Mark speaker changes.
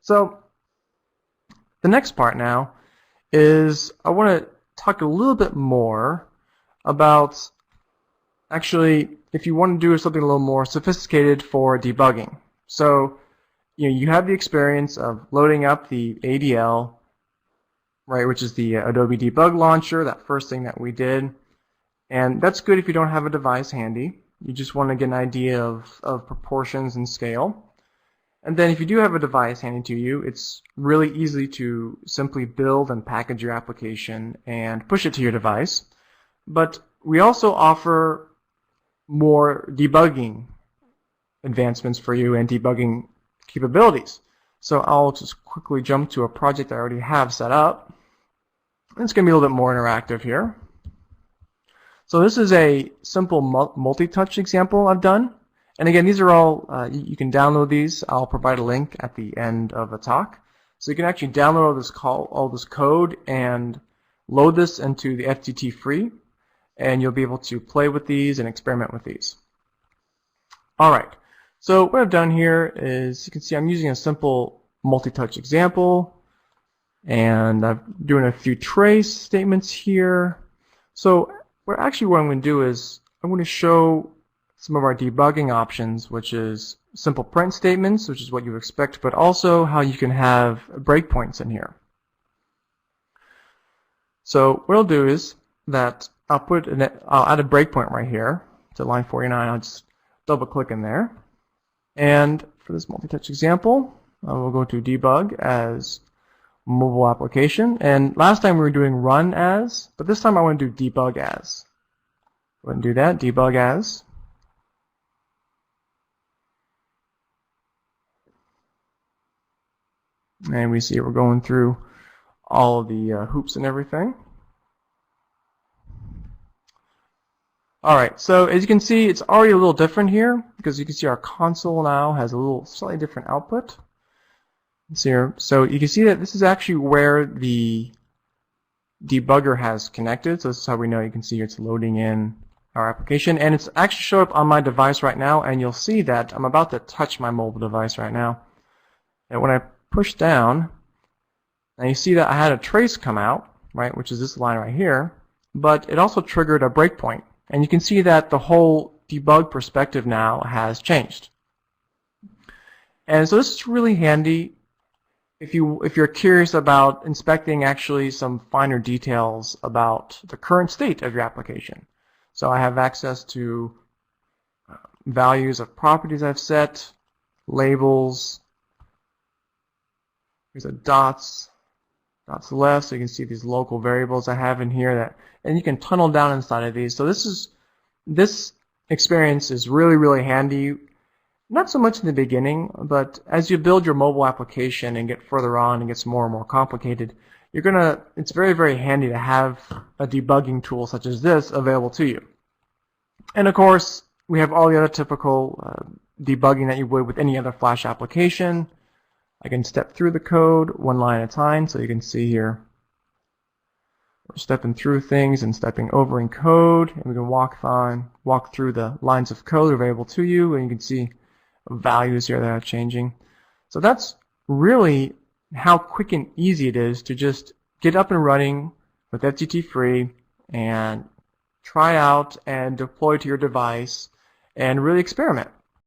Speaker 1: So the next part now is I want to talk a little bit more about actually if you want to do something a little more sophisticated for debugging. So you have the experience of loading up the ADL, right, which is the Adobe Debug Launcher, that first thing that we did. And that's good if you don't have a device handy. You just want to get an idea of proportions and scale. And then if you do have a device handy to you, it's really easy to simply build and package your application and push it to your device. But we also offer more debugging advancements for you and debugging capabilities. So I'll just quickly jump to a project I already have set up. It's going to be a little bit more interactive here. So this is a simple multi-touch example I've done. And again, these are all, you can download these. I'll provide a link at the end of the talk. So you can actually download all this code and load this into the FDT free, and you'll be able to play with these and experiment with these. Alright, so what I've done here is, you can see I'm using a simple multi-touch example, and I'm doing a few trace statements here. So what I'm going to do is I'm going to show some of our debugging options, which is simple print statements, which is what you expect, but also how you can have breakpoints in here. So what I'll do is that I'll add a breakpoint right here to line 49. I'll just double click in there. And for this multi-touch example, I will go to debug as mobile application. And last time we were doing run as, but this time I want to do debug as. Go ahead and do that, debug as. And we see we're going through all of the hoops and everything. Alright, so as you can see, it's already a little different here, because you can see our console now has a little slightly different output. So you can see that this is actually where the debugger has connected. So this is how we know. You can see it's loading in our application, and it's actually showing up on my device right now, and you'll see that I'm about to touch my mobile device right now. And when I push down, and you see that I had a trace come out, right, which is this line right here, but it also triggered a breakpoint. And you can see that the whole debug perspective now has changed. And so this is really handy if you're curious about inspecting actually some finer details about the current state of your application. So I have access to values of properties I've set, labels. There's a dots left, so you can see these local variables I have in here and you can tunnel down inside of these. So this experience is really, really handy. Not so much in the beginning, but as you build your mobile application and get further on and gets more and more complicated, it's very, very handy to have a debugging tool such as this available to you. And of course, we have all the other typical debugging that you would with any other Flash application. I can step through the code one line at a time, so you can see here we're stepping through things and stepping over in code, and we can walk through the lines of code available to you, and you can see values here that are changing. So that's really how quick and easy it is to just get up and running with FDT free and try out and deploy to your device and really experiment.